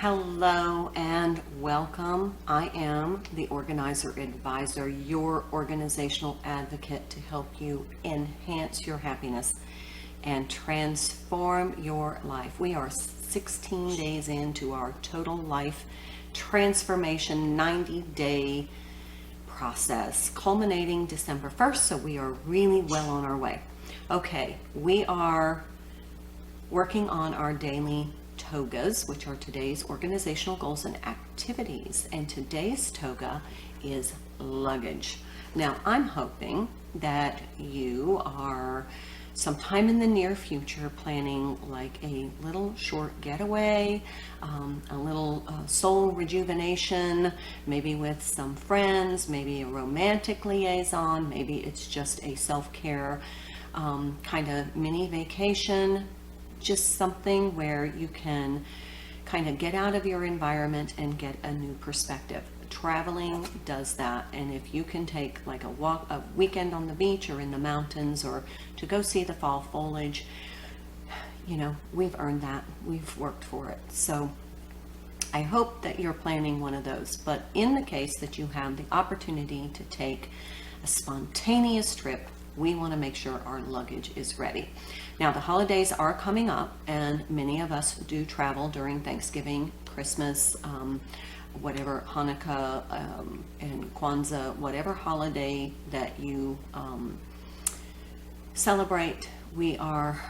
Hello and welcome. I am the Organizer Advisor, your organizational advocate to help you enhance your happiness and transform your life. We are 16 days into our total life transformation 90-day process, culminating December 1st, so we are really well on our way. Okay, we are working on our daily TOGAs, which are today's organizational goals and activities. And today's TOGA is luggage. Now, I'm hoping that you are sometime in the near future planning like a little short getaway, a little soul rejuvenation, maybe with some friends, maybe a romantic liaison, maybe it's just a self-care kind of mini vacation. Just something where you can kind of get out of your environment and get a new perspective. Traveling does that, and if you can take like a weekend on the beach or in the mountains or to go see the fall foliage, you know, we've earned that. We've worked for it. So I hope that you're planning one of those. But in the case that you have the opportunity to take a spontaneous trip, we want to make sure our luggage is ready. Now, the holidays are coming up, and many of us do travel during Thanksgiving, Christmas, whatever, Hanukkah, and Kwanzaa, whatever holiday that you celebrate. We are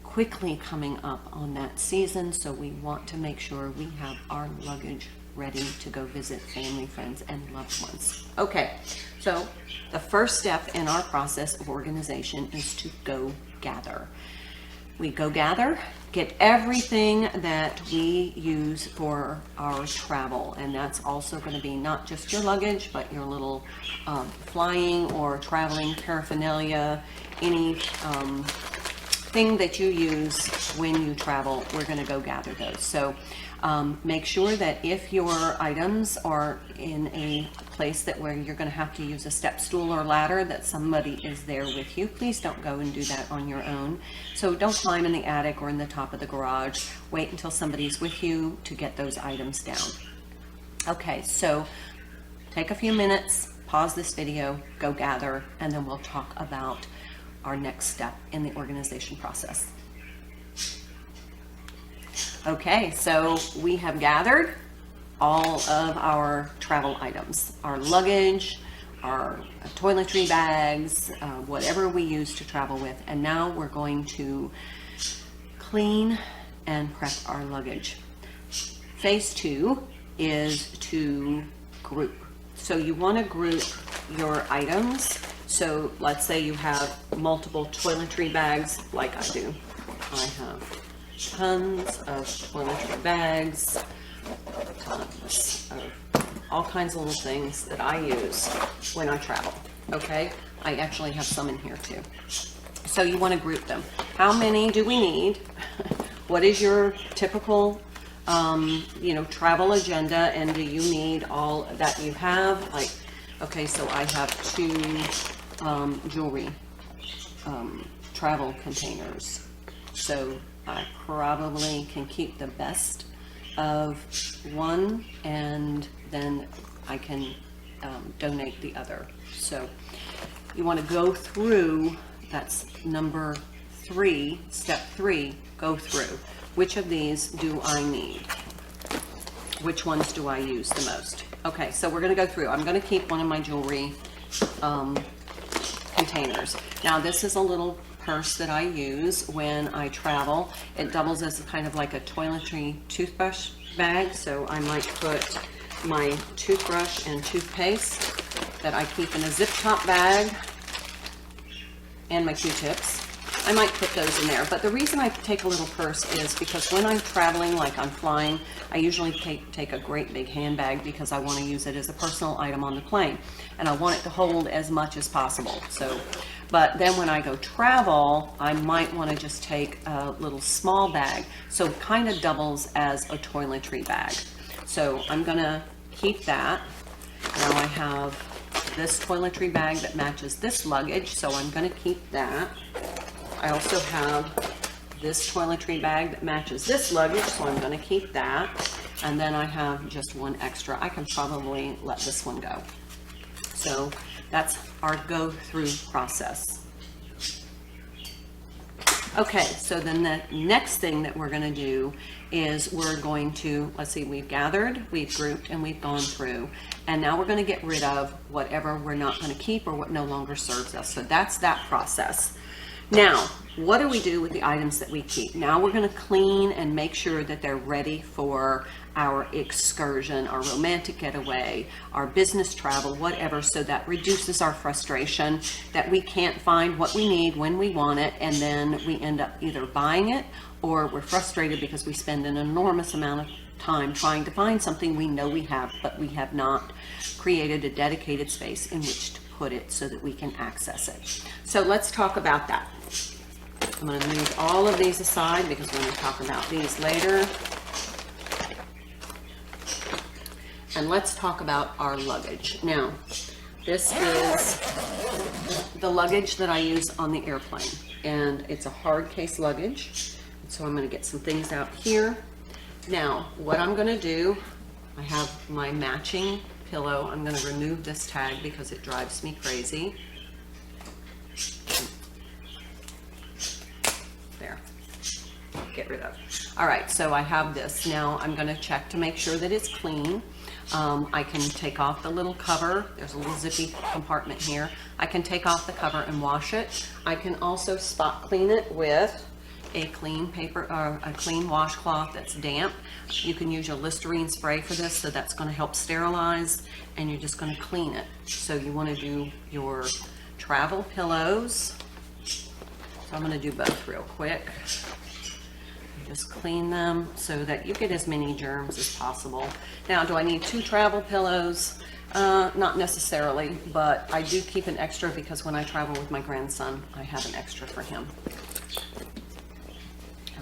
quickly coming up on that season, so we want to make sure we have our luggage ready to go visit family, friends, and loved ones. Okay, so the first step in our process of organization is to go gather. We go gather, get everything that we use for our travel, and that's also going to be not just your luggage, but your little flying or traveling paraphernalia, any thing that you use when you travel. We're going to go gather those. So make sure that if your items are in a place that where you're going to have to use a step stool or ladder, that somebody is there with you. Please don't go and do that on your own. So don't climb in the attic or in the top of the garage. Wait until somebody's with you to get those items down. Okay, so take a few minutes, pause this video, go gather, and then we'll talk about our next step in the organization process. Okay, so we have gathered all of our travel items, our luggage, our toiletry bags, whatever we use to travel with, and now we're going to clean and prep our luggage. Phase 2 is to group. So you want to group your items. So let's say you have multiple toiletry bags like I do. I have tons of toiletry bags, tons of all kinds of little things that I use when I travel. Okay, I actually have some in here too. So you want to group them. How many do we need? What is your typical travel agenda, and do you need all that you have? Like, okay, so I have 2 jewelry travel containers. So I probably can keep the best of one, and then I can donate the other. So you want to go through, that's number 3, step 3, go through. Which of these do I need? Which ones do I use the most? Okay, so we're going to go through. I'm going to keep one of my jewelry containers. Now, this is a little purse that I use when I travel. It doubles as kind of like a toiletry toothbrush bag, so I might put my toothbrush and toothpaste that I keep in a zip top bag, and my Q-tips. I might put those in there, but the reason I take a little purse is because when I'm traveling, like I'm flying, I usually take a great big handbag because I want to use it as a personal item on the plane, and I want it to hold as much as possible. So, but then when I go travel, I might want to just take a little small bag, so it kind of doubles as a toiletry bag. So I'm going to keep that. Now I have this toiletry bag that matches this luggage, so I'm going to keep that. I also have this toiletry bag that matches this luggage, so I'm going to keep that. and then I have just one extra. I can probably let this one go. So that's our go through process. Okay, so then the next thing that we're going to do is we're going to, let's see, we've gathered, we've grouped, and we've gone through. And now we're going to get rid of whatever we're not going to keep or what no longer serves us. So that's that process. Now, what do we do with the items that we keep? Now we're going to clean and make sure that they're ready for our excursion, our romantic getaway, our business travel, whatever, so that reduces our frustration that we can't find what we need when we want it, and then we end up either buying it or we're frustrated because we spend an enormous amount of time trying to find something we know we have, but we have not created a dedicated space in which to put it so that we can access it. So let's talk about that. I'm going to move all of these aside because we're going to talk about these later. And let's talk about our luggage. Now, this is the luggage that I use on the airplane, and it's a hard case luggage. So I'm going to get some things out here. Now, what I'm going to do, I have my matching pillow. I'm going to remove this tag because it drives me crazy. There. Get rid of. All right, so I have this. Now I'm going to check to make sure that it's clean. I can take off the little cover. There's a little zippy compartment here. I can take off the cover and wash it. I can also spot clean it with a clean paper or a clean washcloth that's damp. You can use your Listerine spray for this, so that's going to help sterilize, and you're just going to clean it. So you want to do your travel pillows. So I'm going to do both real quick. Just clean them so that you get as many germs as possible. Now, do I need 2 travel pillows? Not necessarily, but I do keep an extra because when I travel with my grandson, I have an extra for him.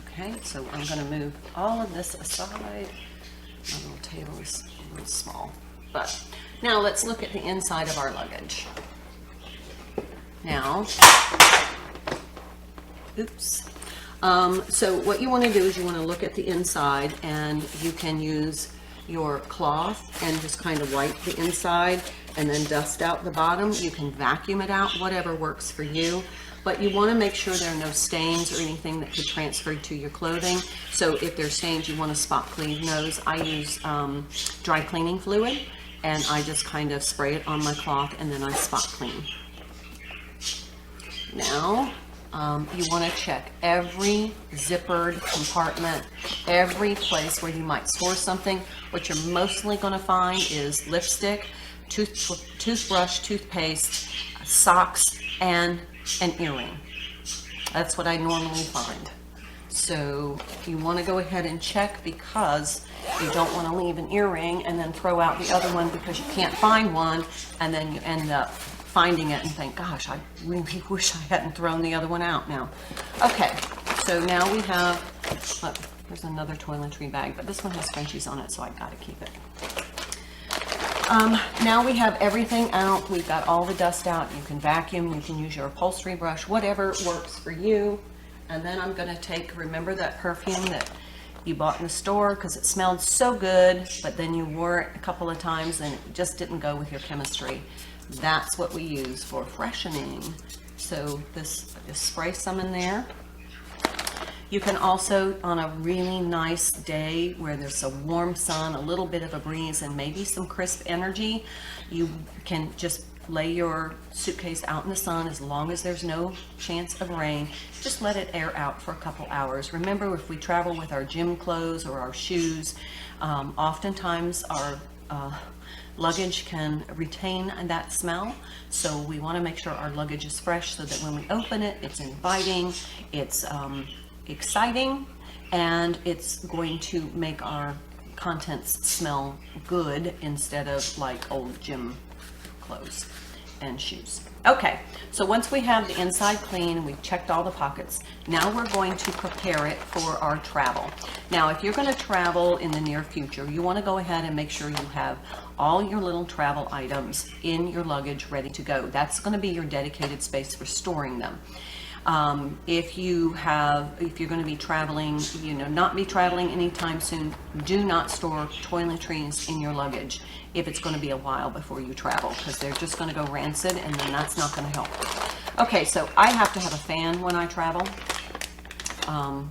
Okay, so I'm going to move all of this aside. My little table is a little small. But now let's look at the inside of our luggage. Now, oops. So what you want to do is you want to look at the inside, and you can use your cloth and just kind of wipe the inside and then dust out the bottom. You can vacuum it out, whatever works for you. But you want to make sure there are no stains or anything that could transfer to your clothing. So if there's stains, you want to spot clean those. I use dry cleaning fluid, and I just kind of spray it on my cloth and then I spot clean. Now, you want to check every zippered compartment, every place where you might store something. What you're mostly going to find is lipstick, toothbrush, toothpaste, socks, and an earring. That's what I normally find. So you want to go ahead and check, because you don't want to leave an earring and then throw out the other one because you can't find one, and then you end up finding it and think, gosh, I really wish I hadn't thrown the other one out now. Okay, so now we have, look, there's another toiletry bag, but this one has scrunchies on it, so I gotta keep it. Now we have everything out. We've got all the dust out. You can vacuum, you can use your upholstery brush, whatever works for you. And then I'm gonna take, remember that perfume that you bought in the store because it smelled so good, but then you wore it a couple of times and it just didn't go with your chemistry. That's what we use for freshening. So just spray some in there. You can also, on a really nice day where there's a warm sun, a little bit of a breeze, and maybe some crisp energy, you can just lay your suitcase out in the sun as long as there's no chance of rain. Just let it air out for a couple hours. Remember, if we travel with our gym clothes or our shoes, oftentimes our luggage can retain that smell, so we want to make sure our luggage is fresh so that when we open it, it's inviting, it's exciting, and it's going to make our contents smell good instead of like old gym clothes and shoes. Okay, so once we have the inside clean and we've checked all the pockets, now we're going to prepare it for our travel. Now, if you're going to travel in the near future, you want to go ahead and make sure you have all your little travel items in your luggage ready to go. That's going to be your dedicated space for storing them. If you're going to be traveling, not be traveling anytime soon, do not store toiletries in your luggage if it's going to be a while before you travel, because they're just going to go rancid, and then that's not going to help. Okay, so I have to have a fan when I travel.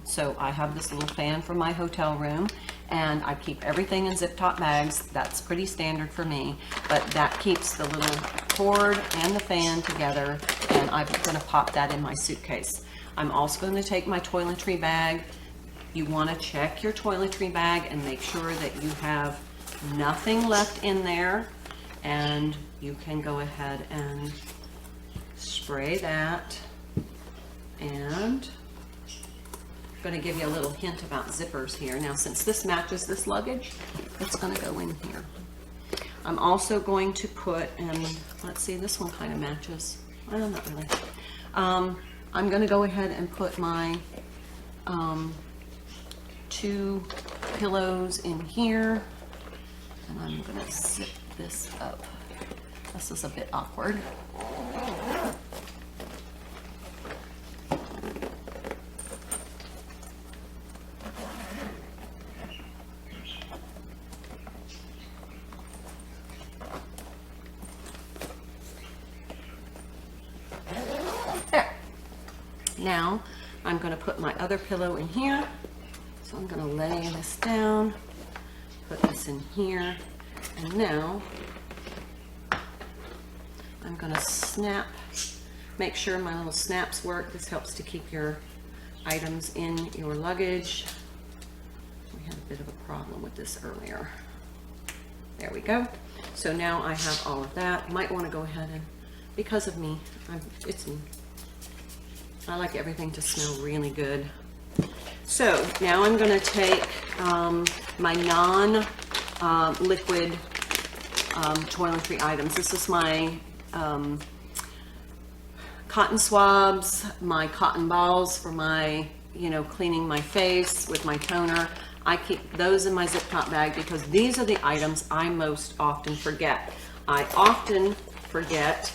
So I have this little fan from my hotel room, and I keep everything in zip top bags. That's pretty standard for me, but that keeps the little cord and the fan together, and I'm going to pop that in my suitcase. I'm also going to take my toiletry bag. You want to check your toiletry bag and make sure that you have nothing left in there, and you can go ahead and spray that. And I'm going to give you a little hint about zippers here. Now, since this matches this luggage, it's going to go in here. I'm also going to put, and let's see, this one kind of matches. Well, not really. I'm going to go ahead and put my 2 pillows in here, and I'm going to zip this up. This is a bit awkward. Now, I'm going to put my other pillow in here. So I'm going to lay this down, put this in here, and now I'm going to snap, make sure my little snaps work. This helps to keep your items in your luggage. We had a bit of a problem with this earlier. There we go. So now I have all of that. Might want to go ahead and, because of me, I like everything to smell really good. So now I'm going to take my non-liquid toiletry items. This is my cotton swabs, my cotton balls for my, cleaning my face with my toner. I keep those in my zip top bag because these are the items I most often forget. I often forget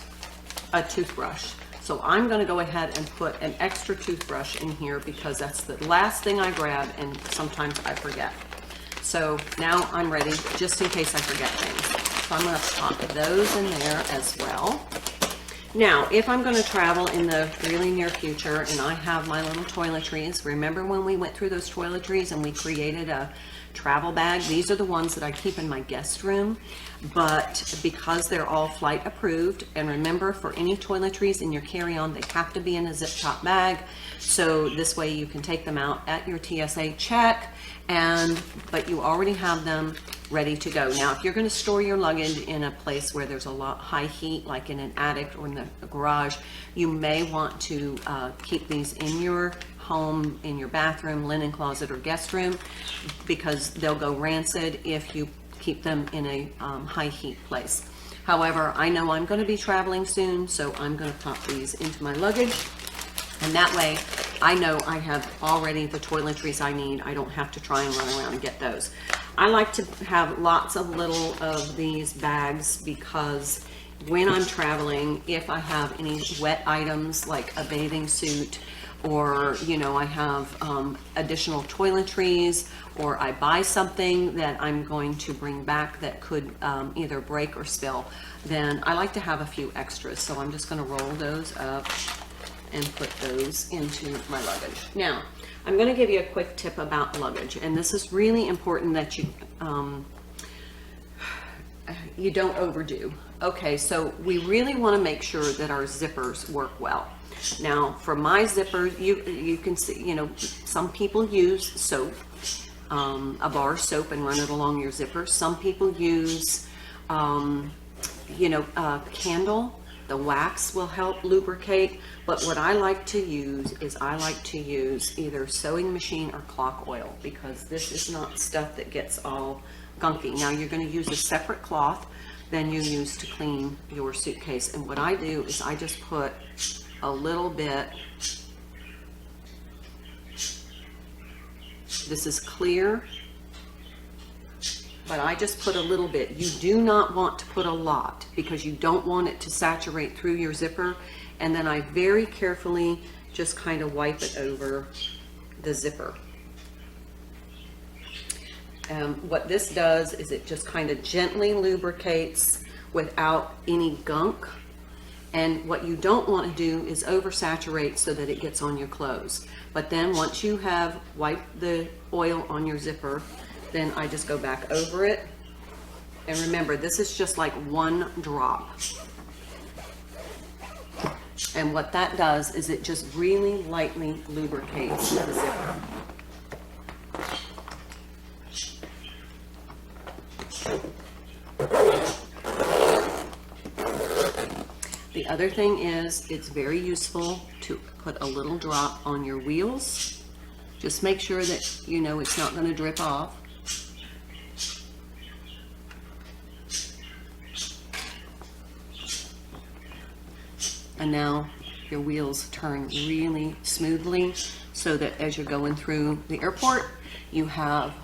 a toothbrush. So I'm going to go ahead and put an extra toothbrush in here because that's the last thing I grab, and sometimes I forget. So now I'm ready just in case I forget things. So I'm going to pop those in there as well. Now, if I'm going to travel in the really near future and I have my little toiletries, remember when we went through those toiletries and we created a travel bag? These are the ones that I keep in my guest room, but because they're all flight approved, and remember, for any toiletries in your carry-on, they have to be in a zip top bag, so this way you can take them out at your TSA check, but you already have them ready to go. Now, if you're going to store your luggage in a place where there's a lot high heat, like in an attic or in the garage, you may want to keep these in your home, in your bathroom, linen closet, or guest room, because they'll go rancid if you keep them in a high heat place. However, I know I'm going to be traveling soon, so I'm going to pop these into my luggage, and that way I know I have already the toiletries I need. I don't have to try and run around and get those. I like to have lots of little of these bags because when I'm traveling, if I have any wet items like a bathing suit, or I have additional toiletries, or I buy something that I'm going to bring back that could either break or spill, then I like to have a few extras. So I'm just going to roll those up and put those into my luggage. Now, I'm going to give you a quick tip about luggage, and this is really important that you don't overdo. Okay, so we really want to make sure that our zippers work well. Now, for my zippers, you can see, some people use soap, a bar soap, and run it along your zipper. Some people use, candle. The wax will help lubricate. But what I like to use is either sewing machine or clock oil, because this is not stuff that gets all gunky. Now, you're going to use a separate cloth than you use to clean your suitcase. And what I do is I just put a little bit, this is clear, but I just put a little bit. You do not want to put a lot because you don't want it to saturate through your zipper. And then I very carefully just kind of wipe it over the zipper. What this does is it just kind of gently lubricates without any gunk. And what you don't want to do is oversaturate so that it gets on your clothes. But then once you have wiped the oil on your zipper, then I just go back over it. And remember, this is just like one drop. And what that does is it just really lightly lubricates the zipper. The other thing is, it's very useful to put a little drop on your wheels. Just make sure that you know it's not going to drip off. And now your wheels turn really smoothly so that as you're going through the airport, you have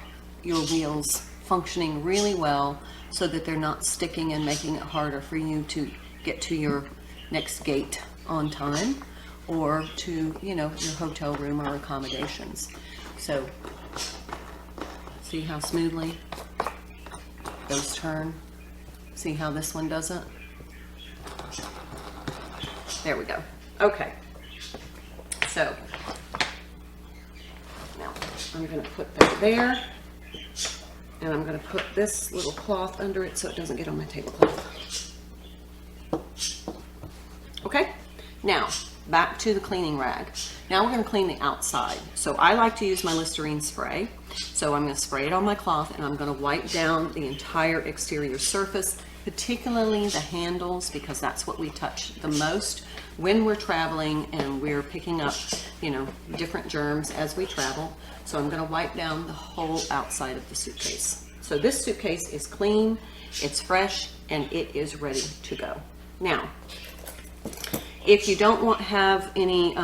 your wheels functioning really well so that they're not sticking and making it harder for you to get to your next gate on time or to, you know, your hotel room or accommodations. So see how smoothly those turn? See how this one doesn't? There we go. Okay. So now I'm going to put that there, and I'm going to put this little cloth under it so it doesn't get on my tablecloth. Okay. Now back to the cleaning rag. Now we're going to clean the outside. So I like to use my Listerine spray. So I'm going to spray it on my cloth, and I'm going to wipe down the entire exterior surface, particularly the handles, because that's what we touch the most when we're traveling and we're picking up, you know, different germs as we travel. So I'm going to wipe down the whole outside of the suitcase. So this suitcase is clean, it's fresh, and it is ready to go. Now, if you don't want to have any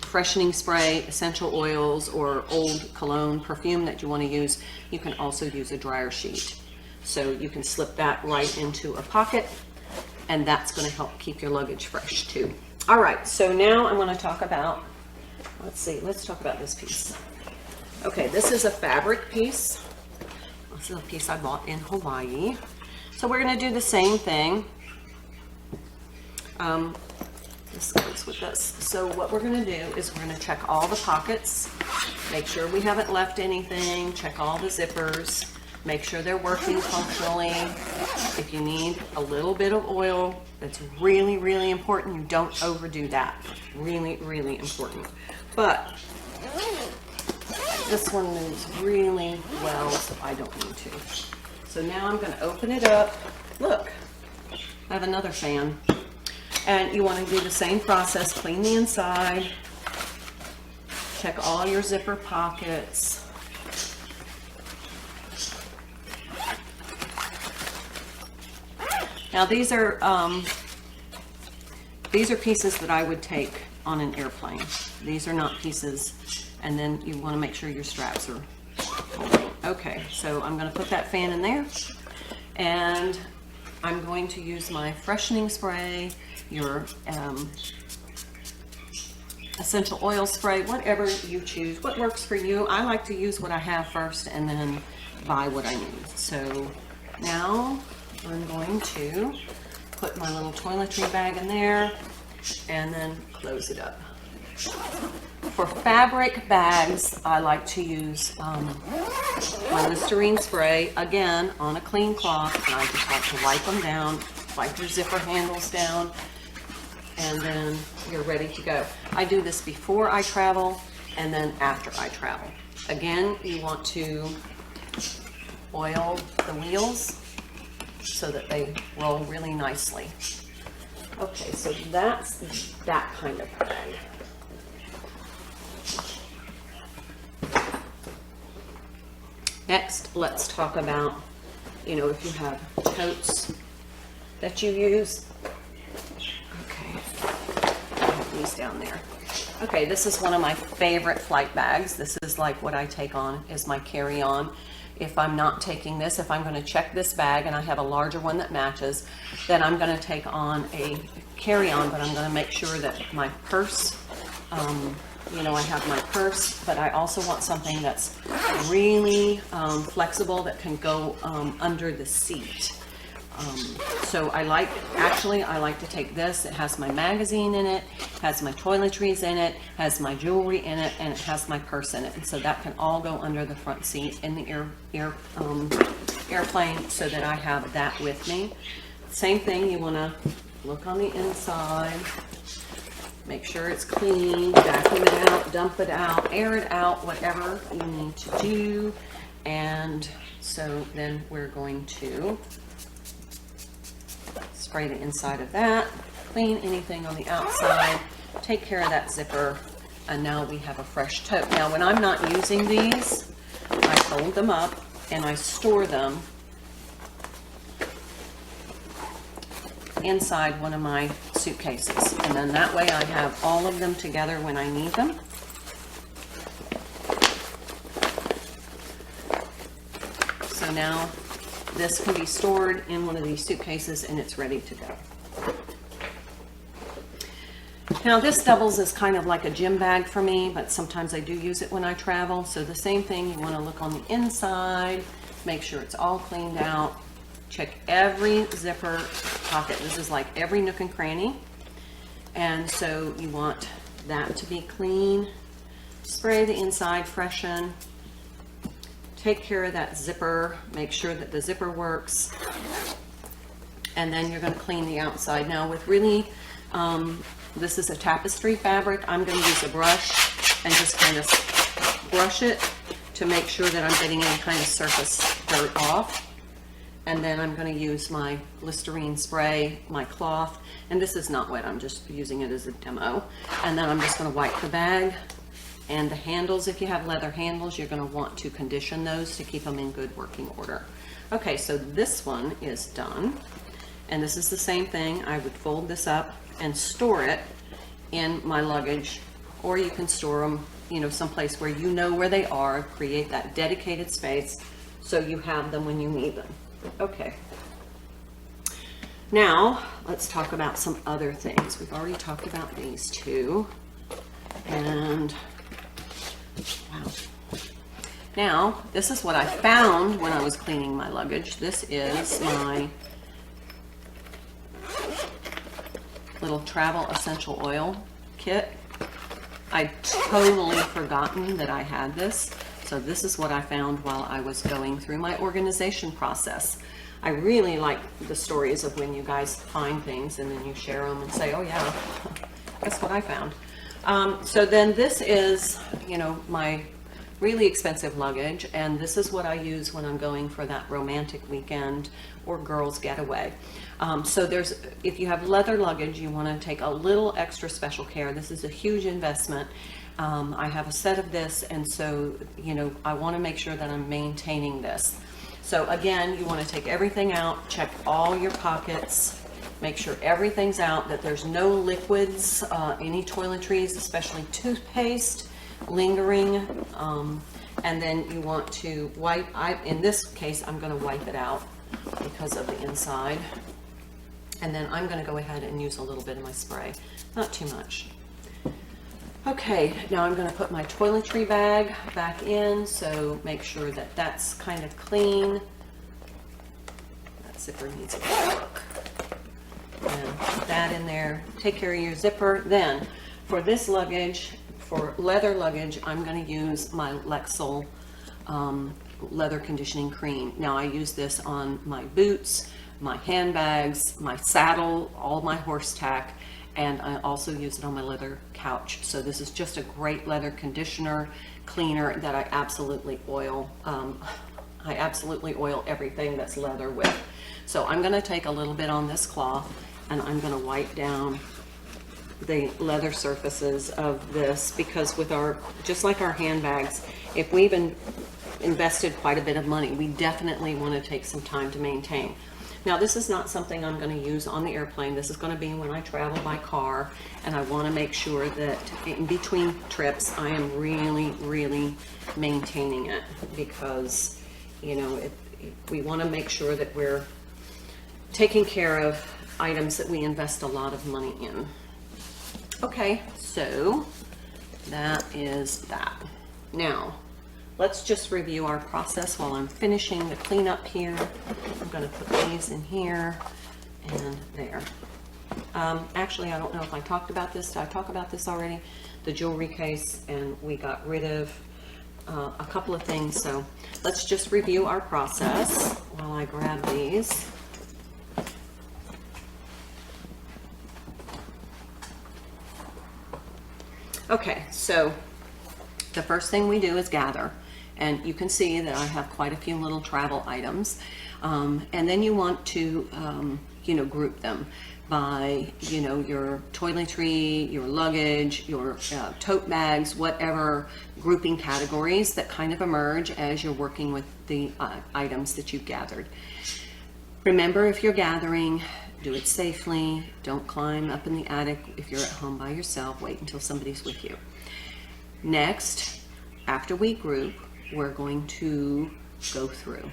freshening spray, essential oils, or old cologne, perfume that you want to use, you can also use a dryer sheet. So you can slip that right into a pocket, and that's going to help keep your luggage fresh too. All right, so now I'm going to talk about, let's talk about this piece. Okay, this is a fabric piece. This is a piece I bought in Hawaii. So we're going to do the same thing. This goes with this. So what we're going to do is we're going to check all the pockets, make sure we haven't left anything, check all the zippers, make sure they're working functionally. If you need a little bit of oil, that's really, really important. You don't overdo that. Really, really important. But this one moves really well, so I don't need to. So now I'm going to open it up. Look, I have another fan. And you want to do the same process. Clean the inside. Check all your zipper pockets. Now these are pieces that I would take on an airplane. These are not pieces, and then you want to make sure your straps are holding. Okay, so I'm going to put that fan in there, and I'm going to use my freshening spray, your essential oil spray, whatever you choose, what works for you. I like to use what I have first and then buy what I need. So now I'm going to put my little toiletry bag in there and then close it up. For fabric bags, I like to use my Listerine spray, again, on a clean cloth, and I just like to wipe them down, wipe your zipper handles down, and then you're ready to go. I do this before I travel and then after I travel. Again, you want to oil the wheels so that they roll really nicely. Okay, so that's that kind of bag. Next, let's talk about, you know, if you have totes that you use. Okay, I have these down there. Okay, this is one of my favorite flight bags. This is like what I take on as my carry-on. If I'm not taking this, if I'm going to check this bag and I have a larger one that matches, then I'm going to take on a carry-on, but I'm going to make sure that my purse You know, I have my purse, but I also want something that's really flexible that can go under the seat. So I like to take this. It has my magazine in it, has my toiletries in it, has my jewelry in it, and it has my purse in it. And so that can all go under the front seat in the airplane, so that I have that with me. Same thing, you want to look on the inside, make sure it's clean, vacuum it out, dump it out, air it out, whatever you need to do. And so then we're going to spray the inside of that, clean anything on the outside, take care of that zipper, and now we have a fresh tote. Now when I'm not using these, I fold them up and I store them inside one of my suitcases, and then that way I have all of them together when I need them. So now this can be stored in one of these suitcases and it's ready to go. Now this doubles as kind of like a gym bag for me, but sometimes I do use it when I travel. So the same thing, you want to look on the inside, make sure it's all cleaned out, check every zipper pocket. This is like every nook and cranny. And so you want that to be clean. Spray the inside, freshen. Take care of that zipper, make sure that the zipper works, and then you're going to clean the outside. Now with really, this is a tapestry fabric, I'm going to use a brush and just kind of brush it to make sure that I'm getting any kind of surface dirt off. And then I'm going to use my Listerine spray, my cloth, and this is not wet, I'm just using it as a demo. And then I'm just going to wipe the bag. And the handles, if you have leather handles, you're going to want to condition those to keep them in good working order. Okay, so this one is done. And this is the same thing. I would fold this up and store it in my luggage, or you can store them, you know, someplace where you know where they are, create that dedicated space so you have them when you need them. Okay. Now, let's talk about some other things. We've already talked about these two. And wow. Now, this is what I found when I was cleaning my luggage. This is my little travel essential oil kit. I'd totally forgotten that I had this. So this is what I found while I was going through my organization process. I really like the stories of when you guys find things and then you share them and say, oh yeah, guess what I found. So then this is, you know, my really expensive luggage, and this is what I use when I'm going for that romantic weekend or girls getaway. So there's, if you have leather luggage, you want to take a little extra special care. This is a huge investment. I have a set of this, and so, you know, I want to make sure that I'm maintaining this. So again, you want to take everything out, check all your pockets, make sure everything's out, that there's no liquids, any toiletries, especially toothpaste, lingering, and then you want to wipe. In this case, I'm going to wipe it out because of the inside. And then I'm going to go ahead and use a little bit of my spray, not too much. Okay, now I'm going to put my toiletry bag back in, so make sure that that's kind of clean. That zipper needs a work. And put that in there. Take care of your zipper. Then, for this luggage, for leather luggage, I'm going to use my Lexol leather conditioning cream. Now I use this on my boots, my handbags, my saddle, all my horse tack, and I also use it on my leather couch. So this is just a great leather conditioner, cleaner that I absolutely oil. I absolutely oil everything that's leather with. So I'm going to take a little bit on this cloth and I'm going to wipe down the leather surfaces of this, because with our, just like our handbags, if we've invested quite a bit of money, we definitely want to take some time to maintain. Now this is not something I'm going to use on the airplane. This is going to be when I travel by car, and I want to make sure that in between trips I am really maintaining it, because, you know, we want to make sure that we're taking care of items that we invest a lot of money in. Okay, so that is that. Now, let's just review our process while I'm finishing the cleanup here. I'm going to put these in here and there. Actually, I don't know if I talked about this. Did I talk about this already? The jewelry case, and we got rid of a couple of things. So let's just review our process while I grab these. Okay, so the first thing we do is gather, and you can see that I have quite a few little travel items, and then you want to group them by your toiletry, your luggage, your tote bags, whatever grouping categories that kind of emerge as you're working with the items that you've gathered. Remember, if you're gathering, do it safely. Don't climb up in the attic. If you're at home by yourself, wait until somebody's with you. Next, after we group, we're going to go through.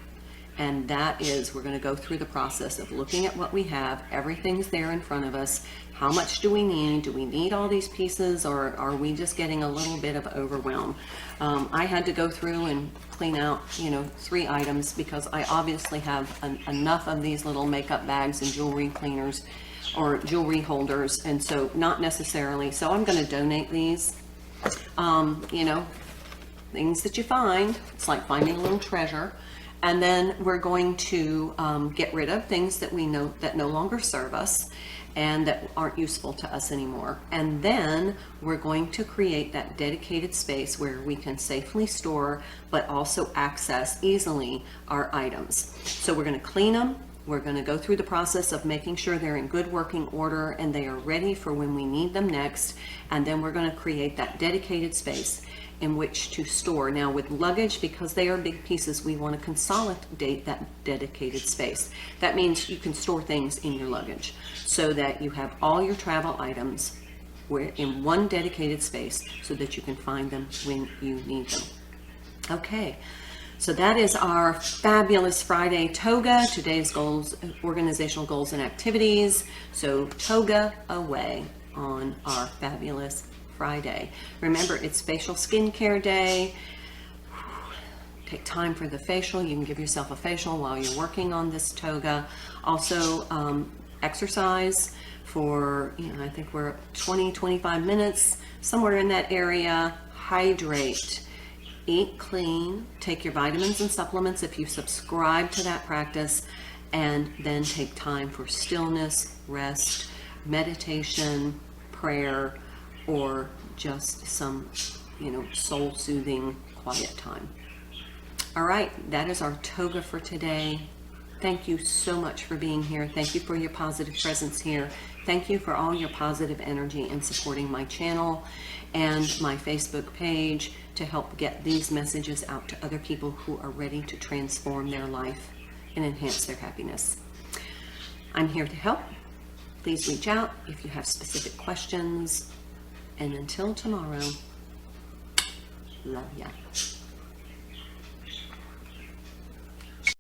And that is, we're going to go through the process of looking at what we have. Everything's there in front of us. How much do we need? Do we need all these pieces, or are we just getting a little bit of overwhelm? I had to go through and clean out, 3 items because I obviously have enough of these little makeup bags and jewelry cleaners or jewelry holders, and so not necessarily. So I'm going to donate these. Things that you find. It's like finding a little treasure. And then we're going to get rid of things that we know that no longer serve us and that aren't useful to us anymore. And then we're going to create that dedicated space where we can safely store, but also access easily our items. So we're going to clean them. We're going to go through the process of making sure they're in good working order and they are ready for when we need them next. And then we're going to create that dedicated space in which to store. Now with luggage, because they are big pieces, we want to consolidate that dedicated space. That means you can store things in your luggage so that you have all your travel items in one dedicated space so that you can find them when you need them. Okay, so that is our fabulous Friday TOGA, today's goals, organizational goals and activities. So TOGA away on our fabulous Friday. Remember, it's facial skincare day. Take time for the facial. You can give yourself a facial while you're working on this TOGA. Also, exercise for, I think we're 20-25 minutes, somewhere in that area. Hydrate, eat clean, take your vitamins and supplements if you subscribe to that practice, and then take time for stillness, rest, meditation, prayer, or just some, soul-soothing quiet time. All right, that is our TOGA for today. Thank you so much for being here. Thank you for your positive presence here. Thank you for all your positive energy and supporting my channel and my Facebook page to help get these messages out to other people who are ready to transform their life and enhance their happiness. I'm here to help. Please reach out if you have specific questions. And until tomorrow, love ya.